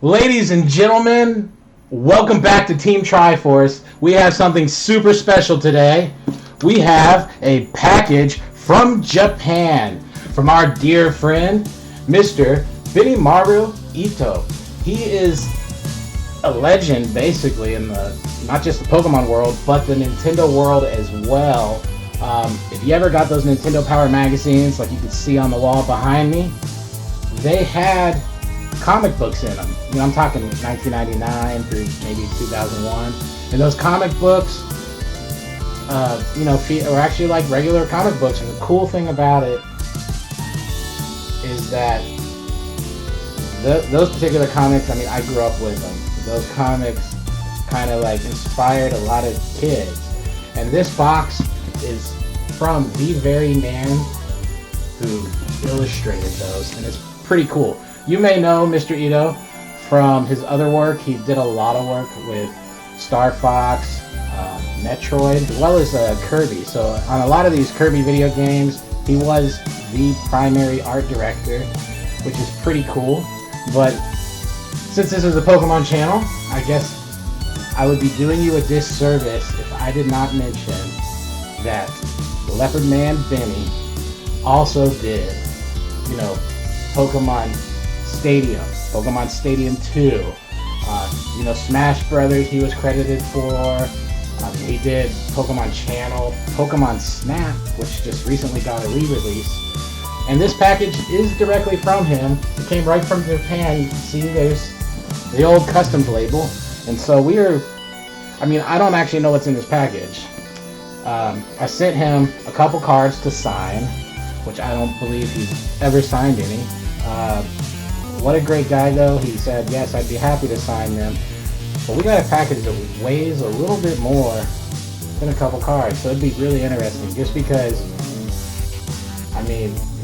Ladies and gentlemen, welcome back to Team Triforce. We have something super special today. We have a package from Japan from our dear friend, Mr. Benimaru Itoh. He is a legend, basically, in not just the Pokemon world, but the Nintendo world as well. If you ever got those Nintendo Power magazines, like you can see on the wall behind me, they had comic books in them. You know, I'm talking 1999 through maybe 2001. And those comic books, are actually like regular comic books. And the cool thing about it is that those particular comics, I mean, I grew up with them. Those comics kind of like inspired a lot of kids. And this box is from the very man who illustrated those. And it's pretty cool. You may know Mr. Itoh from his other work. He did a lot of work with Star Fox, Metroid, as well as Kirby. So on a lot of these Kirby video games, he was the primary art director, which is pretty cool. But since this is a Pokemon channel, I guess I would be doing you a disservice if I did not mention that Leopard Man Benny also did, Pokemon Stadium 2, Smash Brothers he was credited for. He did Pokemon Channel, Pokemon Snap, which just recently got a re-release. And this package is directly from him. It came right from Japan. You can see there's the old customs label. And so I don't actually know what's in this package. I sent him a couple cards to sign, which I don't believe he's ever signed any. What a great guy, though. He said, yes, I'd be happy to sign them. But we got a package that weighs a little bit more than a couple cards. So it'd be really interesting, just because,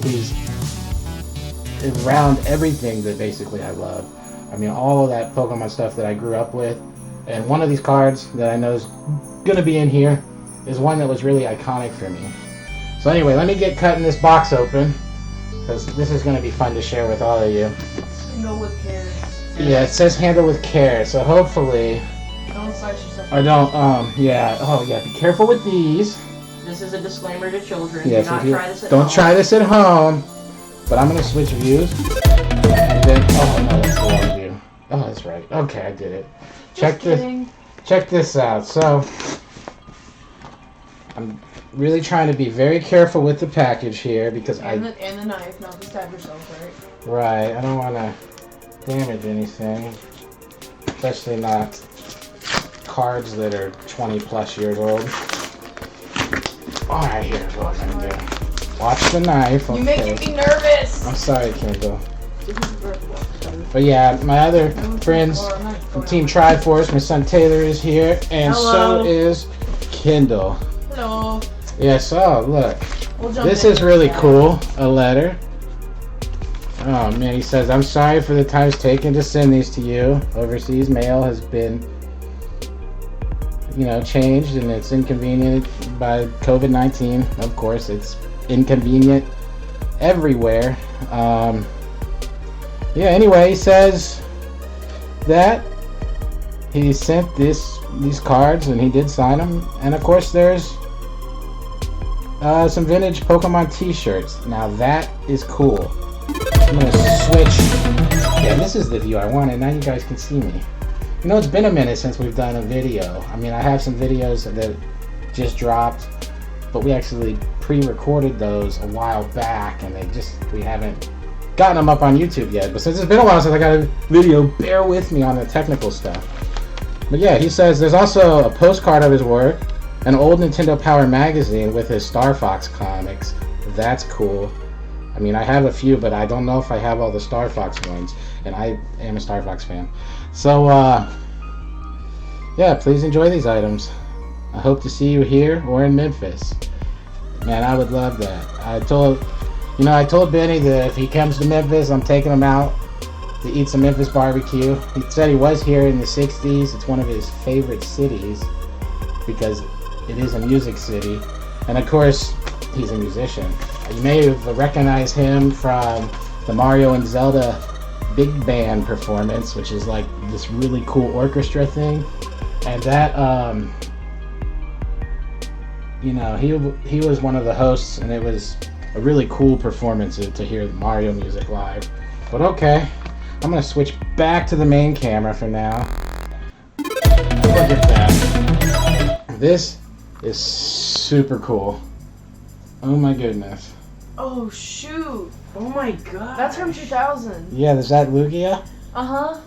he's around everything that basically I love. All of that Pokemon stuff that I grew up with. And one of these cards that I know is going to be in here is one that was really iconic for me. So anyway, let me get cutting this box open, because this is going to be fun to share with all of you. Handle with care. Yeah, it says handle with care, so hopefully... Don't slice yourself. I don't, be careful with these. This is a disclaimer to children. Yes, Do not try this at don't home. try this at home. But I'm going to switch views. And then, no, that's the wrong view. Oh, that's right. Okay, I did it. Check this out. So, I'm really trying to be very careful with the package here, because and the knife, not to stab yourself, right? Right, I don't want to damage anything, especially not cards that are 20 plus years old. Alright, here's what I'm going to do. Watch the knife. Okay. You're making me nervous! I'm sorry, Kendall. But yeah, my other friends from Team Triforce, my son Taylor is here, and Hello. So is Kendall. Hello. Yeah, so look, this is really cool, a letter. Oh man, he says, I'm sorry for the times taken to send these to you. Overseas mail has been, changed, and it's inconvenient by COVID-19. Of course, it's inconvenient everywhere. Anyway, he says that he sent these cards, and he did sign them. And of course, there's some vintage Pokemon t-shirts. Now that is cool. I'm going to switch. Yeah, this is the view I wanted. Now you guys can see me. It's been a minute since we've done a video. I have some videos that just dropped, but we actually pre-recorded those a while back, and we haven't gotten them up on YouTube yet. But since it's been a while since I got a video, bear with me on the technical stuff. But yeah, he says there's also a postcard of his work, an old Nintendo Power magazine with his Star Fox comics. That's cool. I have a few, but I don't know if I have all the Star Fox ones, and I am a Star Fox fan. So, please enjoy these items. I hope to see you here or in Memphis. Man, I would love that. I told Benny that if he comes to Memphis, I'm taking him out to eat some Memphis barbecue. He said he was here in the 60s. It's one of his favorite cities because it is a music city. And of course, he's a musician. You may have recognized him from the Mario and Zelda big band performance, which is like this really cool orchestra thing, and that you know, he was one of the hosts, and it was a really cool performance to hear Mario music live. But okay, I'm gonna switch back to the main camera for now. Look at that. This is super cool. Oh my goodness. Oh shoot! Oh my god. That's from 2000. Yeah, is that Lugia?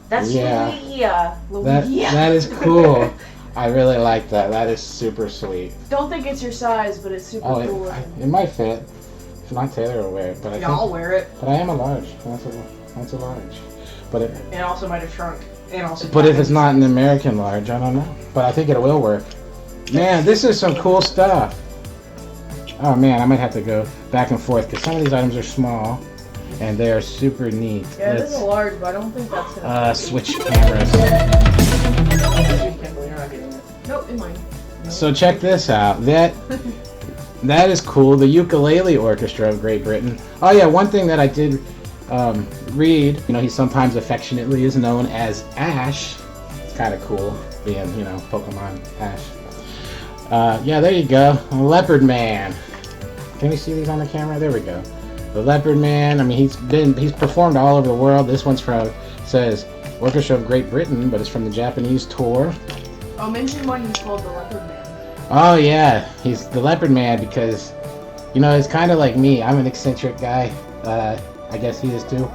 That's Yeah. Lugia. That is cool. I really like that. That is super sweet. Don't think it's your size, but it's super Oh, cool. it might fit. If not, Taylor will wear it. But I Yeah, think, I'll wear it. but I am a large. That's a large. But it, And also might have shrunk. And also. but if it's not an American large, I don't know. But I think it will work. Man, this is some cool stuff. Oh man, I might have to go back and forth because some of these items are small and they are super neat. Yeah, this is Let's a large, but I don't think that's gonna. switch cameras. Nope, in mine. So check this out. That is cool. The Ukulele Orchestra of Great Britain. Oh yeah, one thing that I did read. You know, he sometimes affectionately is known as Ash. It's kind of cool being, you know, Pokemon Ash. Yeah, there you go. Leopard Man. Can we see these on the camera? There we go. The Leopard Man. I mean, he's performed all over the world. This one's from, says Orchestra of Great Britain, but it's from the Japanese tour. Oh, mention why he's called the Leopard Man. Oh yeah, he's the Leopard Man because, you know, it's kind of like me. I'm an eccentric guy. I guess he is too.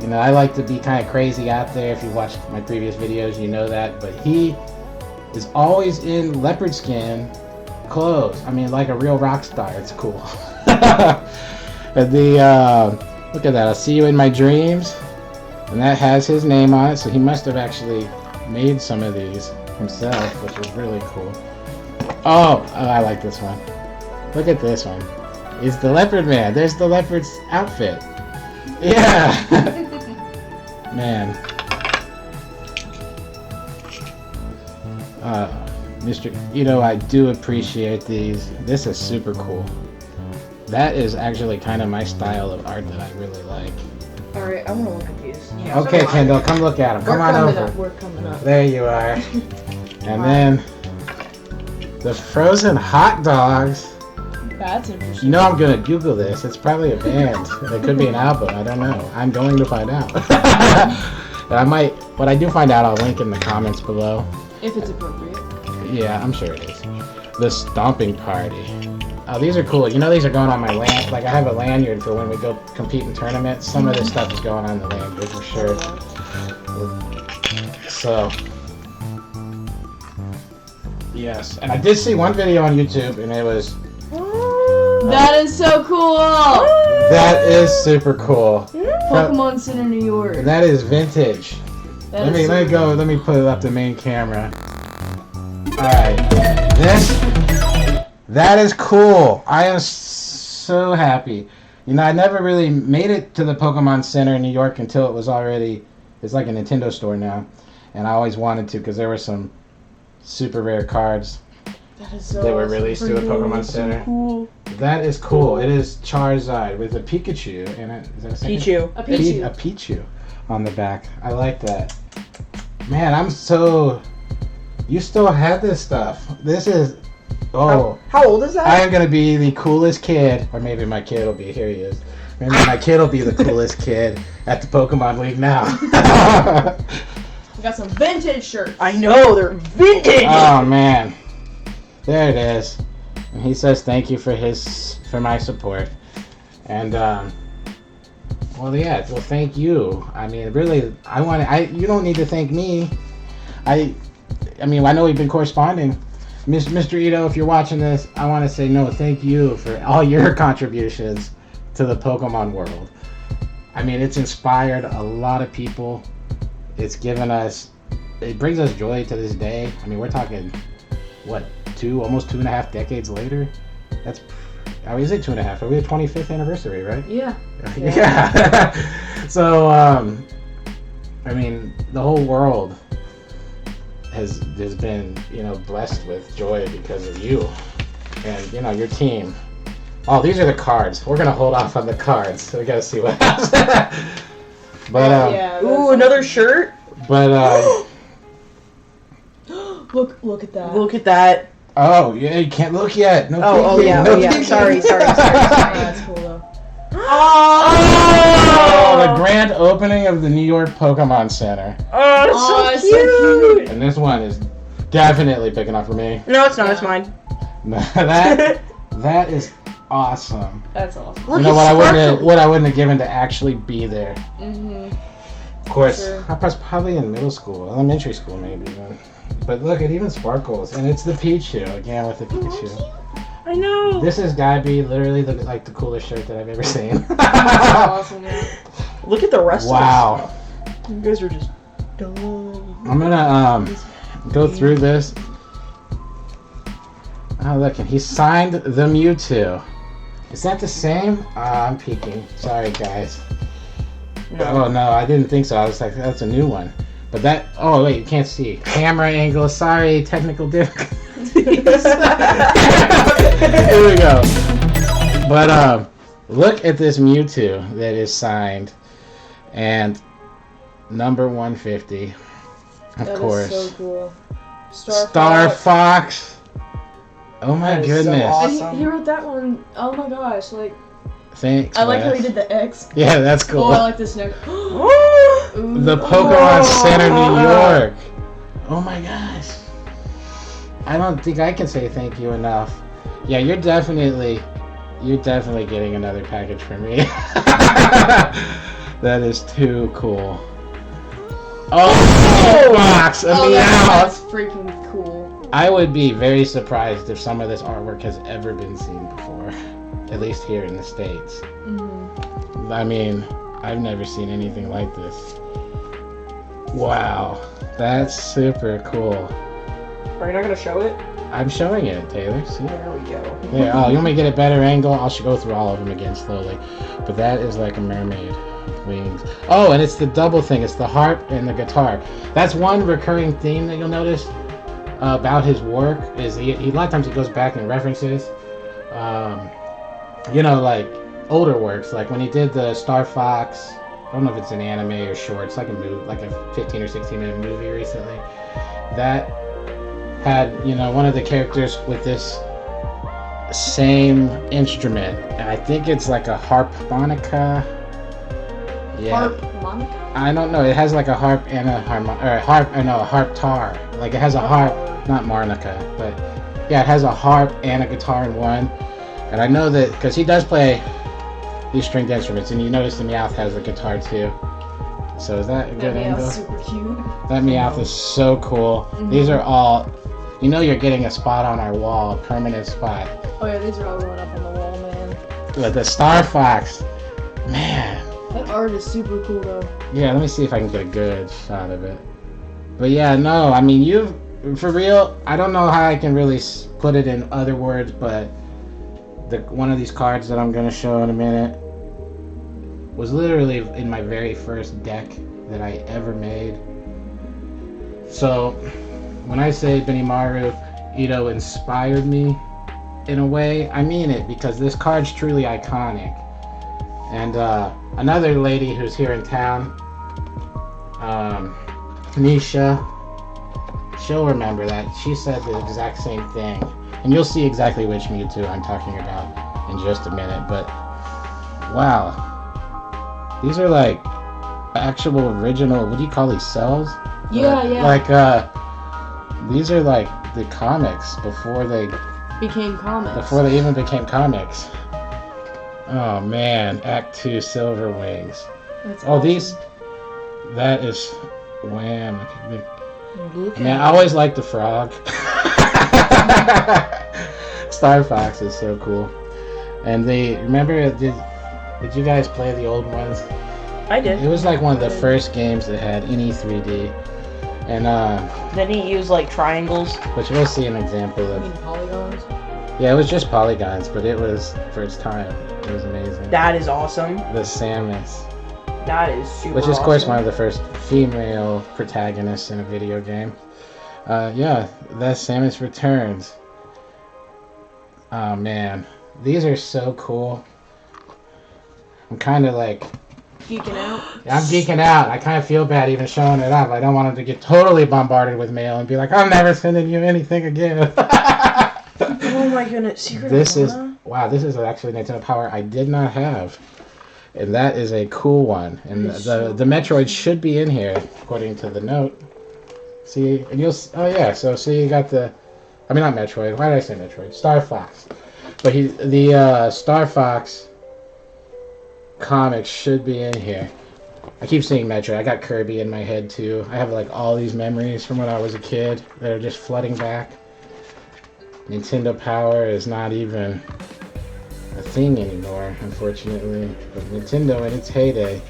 You know, I like to be kind of crazy out there. If you watched my previous videos, you know that. But he is always in leopard skin clothes. I mean, like a real rock star. It's cool. And look at that. I'll see you in my dreams, and that has his name on it. So he must have actually made some of these himself, which is really cool. Oh, I like this one. Look at this one. It's the Leopard Man. There's the leopard's outfit. Yeah. Man. Mr. Itoh, I do appreciate these. This is super cool. That is actually kind of my style of art that I really like. Alright, I want to look at these. Yeah, Okay, Kendall, come look at them. Come on over. We're coming up. There you are. And then the frozen hot dogs. That's interesting. You know I'm gonna Google this. It's probably a band. It could be an album. I don't know. I'm going to find out. I might. When I do find out, I'll link in the comments below. If it's appropriate. Yeah, I'm sure it is. The Stomping Party. Oh, these are cool. You know, these are going on my land. Like, I have a lanyard for when we go compete in tournaments. Some of this stuff is going on the lanyard for sure. So, yes. And I did see one video on YouTube, and it was. That is so cool! That is super cool. Pokemon Center, New York. That is vintage. Let me put it up the main camera. Alright. That is cool. I am so happy. You know, I never really made it to the Pokemon Center in New York until it was already, it's like a Nintendo store now. And I always wanted to because there were some super rare cards That is so that were awesome. released to the Pokemon Center. Cool. That is cool. It is Charizard with a Pikachu in it. Is that a second? Pichu. A Pichu. A Pichu on the back. I like that. Man, I'm so... You still have this stuff. This is... Oh. How old is that? I am going to be the coolest kid. Or maybe my kid will be... Here he is. Maybe my kid will be the coolest kid at the Pokemon League now. We got some vintage shirts. I know, they're vintage! Oh, man. There it is. And he says thank you for my support. And, well, yeah, well, thank you. I mean, really, you don't need to thank me. I mean, I know we've been corresponding. Mr. Itoh, if you're watching this, I want to say no, thank you for all your contributions to the Pokemon world. I mean, it's inspired a lot of people. It brings us joy to this day. I mean, we're talking, what, almost 2.5 decades later? Is it 2.5? Are we the 25th anniversary, right? Yeah. Yeah. So, I mean, the whole world has been, you know, blessed with joy because of you and, you know, your team. Oh, these are the cards. We're gonna hold off on the cards. So we gotta see what happens. But yeah. Ooh, another shirt. but Look at that. Look at that. oh yeah, you can't look yet. No Oh peeking. yeah, No oh yeah. peeking. Sorry. That's cool though. Oh, the grand opening of the New York Pokemon Center. Oh, it's it's so so cute. And this one is definitely picking up for me. No, it's not. Yeah. It's mine. that is awesome. That's awesome. Look, You know it's what sparkly. I wouldn't have given to actually be there. Mhm. Of course, Sure. I was probably in middle school, elementary school maybe. But look, it even sparkles, and it's the Pichu again with the Pikachu. I know. This has gotta be literally the coolest shirt that I've ever seen. That's awesome. Yeah. Look at the rest Wow. of this. You guys are just dumb. I'm gonna go through this. Oh look, and he signed the Mewtwo. Is that the same? I'm peeking. Sorry guys. No. Oh no, I didn't think so. I was like, that's a new one. But that, oh wait, you can't see. Camera angle, sorry, technical difficulties. Here we go. But look at this Mewtwo that is signed. And number 150. Of course. That is so cool. Star Fox. Oh my That is so goodness. awesome. And he wrote that one. Oh my gosh! Like Thanks. I like how Wes. he did the X. Yeah, that's cool. Oh, I like this neck. The Pokemon Center, New York. Oh my gosh. I don't think I can say thank you enough. Yeah, you're definitely getting another package from me. That is too cool. Oh, box! A Oh, Meowth! that's freaking cool. I would be very surprised if some of this artwork has ever been seen before. At least here in the States. Mm-hmm. I mean, I've never seen anything like this. Wow, that's super cool. Are you not gonna show it? I'm showing it, Taylor. See? There we go. Yeah. Oh, you want me to get a better angle? I'll go through all of them again slowly. But that is like a mermaid with wings. Oh, and it's the double thing. It's the harp and the guitar. That's one recurring theme that you'll notice about his work. Is he a lot of times he goes back and references, you know, like older works. Like when he did the Star Fox. I don't know if it's an anime or short. It's like a movie, like a 15 or 16 minute movie recently. That had, you know, one of the characters with this same instrument, and I think it's like a harmonica. Yeah. Harmonica? I don't know. It has like a harp and a harp tar. Like it has a harp, not marnica, but yeah, it has a harp and a guitar in one. And I know that because he does play these stringed instruments, and you notice the Meowth has a guitar too. So is that a good angle? That's super cute. That Meowth is so cool. Mm-hmm. These are all, you know, you're getting a spot on our wall, a permanent spot. Oh yeah, these are all going up on the wall, man. But the Star Fox, man. That art is super cool though. Yeah, let me see if I can get a good shot of it. But yeah, no, I mean, for real, I don't know how I can really put it in other words, but one of these cards that I'm going to show in a minute was literally in my very first deck that I ever made. So when I say Benimaru Itoh inspired me in a way, I mean it, because this card's truly iconic. And another lady who's here in town, Tanisha, she'll remember that. She said the exact same thing. And you'll see exactly which Mewtwo I'm talking about in just a minute. But wow, these are like actual original. What do you call these, cells? Yeah, yeah. Like these are like the comics before they even became comics. Oh man, Act 2 Silver Wings. That's Oh, awesome. that is wham. Look Man, I always liked the frog. Star Fox is so cool. And remember, did you guys play the old ones? I did. It was like one of the first games that had any 3D. And Then he used like triangles. which we'll see an example I of. mean polygons. Yeah, it was just polygons, but it was, for its time, it was amazing. That is awesome. The Samus. That is super Which is, awesome. of course, one of the first female protagonists in a video game. Yeah, that Samus Returns. Oh man, these are so cool. I'm kind of like Geeking out. I'm geeking out. I kind of feel bad even showing it up. I don't want him to get totally bombarded with mail and be like, I'm never sending you anything again. Oh my goodness, Secret This of is, Mana? wow, this is actually Nintendo Power I did not have. And that is a cool one. And the Metroid should be in here, according to the note. See, and you'll, oh yeah, so see you got the, I mean not Metroid, why did I say Metroid? Star Fox. But the Star Fox comics should be in here. I keep saying Metroid, I got Kirby in my head too. I have like all these memories from when I was a kid that are just flooding back. Nintendo Power is not even a thing anymore, unfortunately. But Nintendo in its heyday,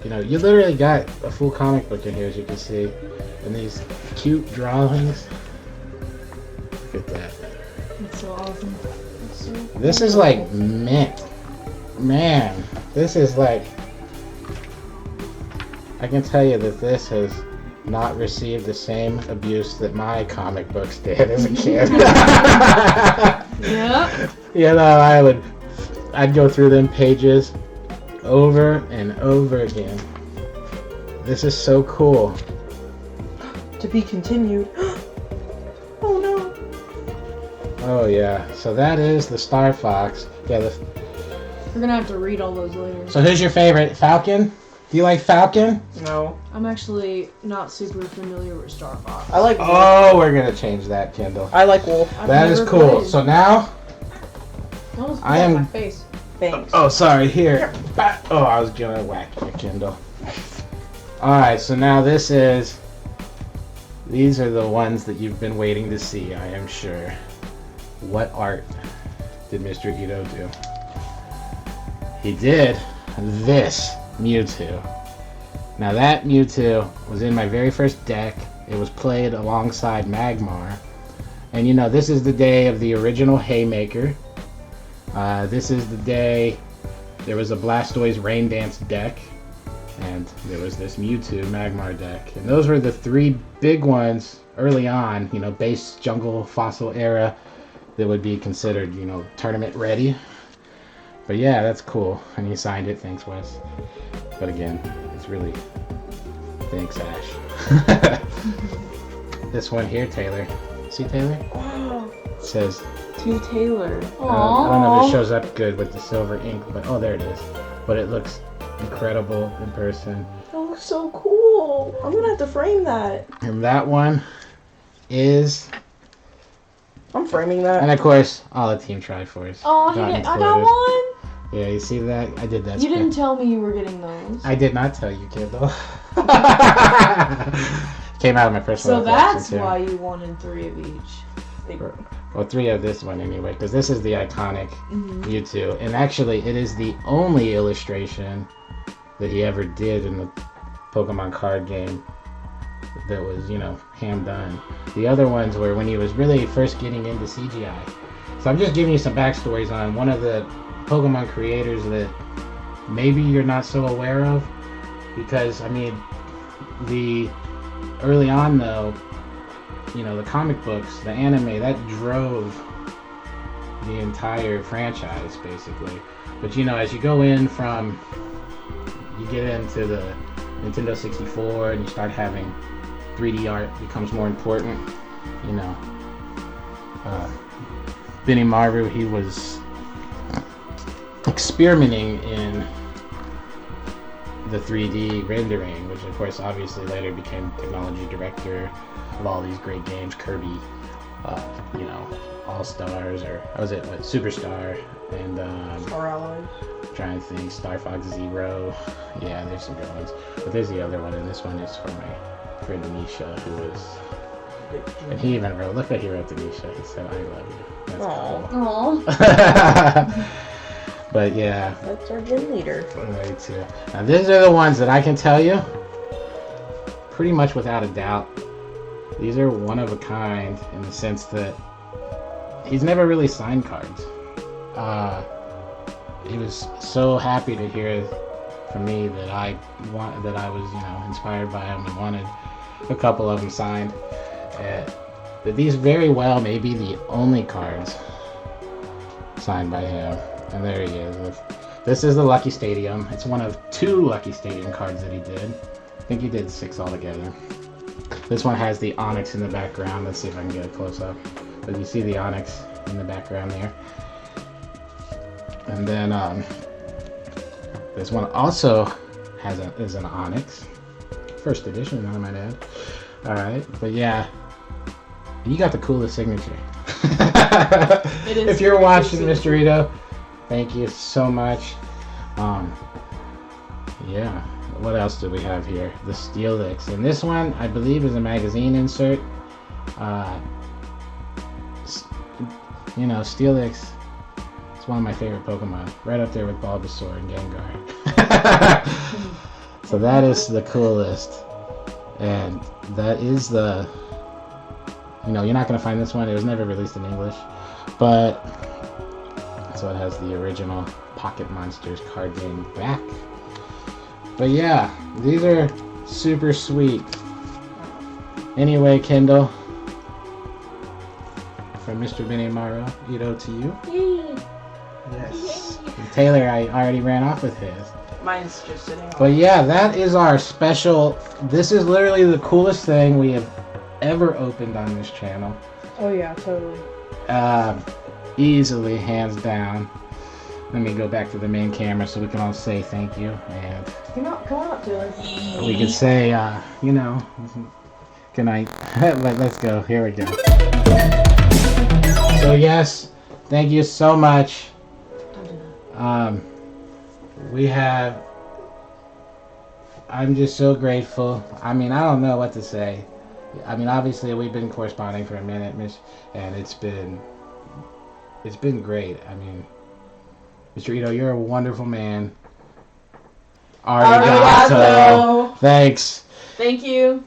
you know, you literally got a full comic book in here, as you can see. And these cute drawings. Look at that. That's so awesome. That's so cool. This is like mint. Man, this is like... I can tell you that this has not received the same abuse that my comic books did as a kid. Yep. You know, I'd go through them pages over and over again. This is so cool. To be continued. Oh no. Oh yeah, so that is the Star Fox. Yeah. We're gonna have to read all those later. So who's your favorite? Falcon? Do you like Falcon? No. I'm actually not super familiar with Star Fox. I like Wolf. Oh, we're gonna change that, Kendall. I like Wolf. I've That is never cool. played. So now, Almost I fell on am- my face. Thanks. oh sorry, here. Oh, I was gonna whack you, Kendall. Alright, so now these are the ones that you've been waiting to see, I am sure. What art did Mr. Ito do? He did this Mewtwo. Now that Mewtwo was in my very first deck. It was played alongside Magmar. And you know, this is the day of the original Haymaker. This is the day there was a Blastoise Rain Dance deck. And there was this Mewtwo Magmar deck. And those were the three big ones early on, you know, base jungle fossil era that would be considered, you know, tournament ready. But yeah, that's cool. And he signed it, thanks Wes. But again, it's really, thanks Ash. This one here, Taylor. See Taylor? Wow. It says, To Taylor. I don't know if it Aww. shows up good with the silver ink, but oh, there it is. But it looks incredible in person. That looks so cool. I'm gonna have to frame that. And that one is, I'm framing that. and of course, all the Team Triforce. Oh, I got one. Yeah, you see that? I did that. You didn't tell me you were getting those. I did not tell you, Kendall. Came out of my personal So that's collection, too. why you wanted 3 of each. They- Well, 3 of this one anyway, because this is the iconic Mhm. Mewtwo. And actually, it is the only illustration that he ever did in the Pokemon card game that was, you know, hand done. The other ones were when he was really first getting into CGI. So I'm just giving you some backstories on one of the Pokemon creators that maybe you're not so aware of. Because, I mean, early on though, you know, the comic books, the anime, that drove the entire franchise, basically. But, you know, as you go in from, you get into the Nintendo 64 and you start having 3D art becomes more important, you know. Benimaru, he was experimenting in the 3D rendering, which of course obviously later became technology director of all these great games, Kirby, you know, All Stars, or was it what, Superstar, and Star Allies. trying to think, Star Fox Zero. Yeah, there's some good ones, but there's the other one, and this one is for my friend Anisha, who was, and he even wrote, look what he wrote to Anisha, he said, I love you. That's Aw. cool. But yeah, That's our gym leader. me too. Now these are the ones that I can tell you, pretty much without a doubt, these are one of a kind in the sense that he's never really signed cards. He was so happy to hear from me that I was, you know, inspired by him and wanted a couple of them signed. That these very well may be the only cards signed by him. And there he is with This is the Lucky Stadium. It's one of 2 Lucky Stadium cards that he did. I think he did 6 altogether. This one has the Onyx in the background. Let's see if I can get a close-up. But you see the Onyx in the background there. And then this one also is an Onyx. First edition, I might add. Alright, but yeah. You got the coolest signature. It is if you're watching, Mr. Itoh, thank you so much. Yeah. What else do we have here? The Steelix. And this one, I believe, is a magazine insert. You know, Steelix is one of my favorite Pokemon. Right up there with Bulbasaur and Gengar. So that is the coolest. And that is the... You know, you're not going to find this one. It was never released in English. But... So it has the original Pocket Monsters card game back. But yeah, these are super sweet. Anyway, Kendall, from Mr. Benimaru Itoh to you. Yay. Yes. And Taylor, I already ran off with his. Mine's just sitting on. But yeah, that is our special. This is literally the coolest thing we have ever opened on this channel. Oh yeah, totally. Easily, hands down. Let me go back to the main camera so we can all say thank you, and Come on up, Taylor. we can say, you know, good night. Let's go. Here we go. So yes, thank you so much. We have. I'm just so grateful. I mean, I don't know what to say. I mean, obviously we've been corresponding for a minute, Miss, and it's been great. I mean, Mr. Itoh, you're a wonderful man. Arigato. Thanks. Thank you.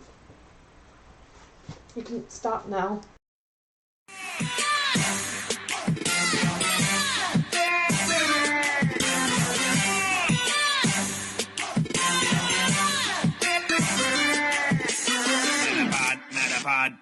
You can stop now. Metapod.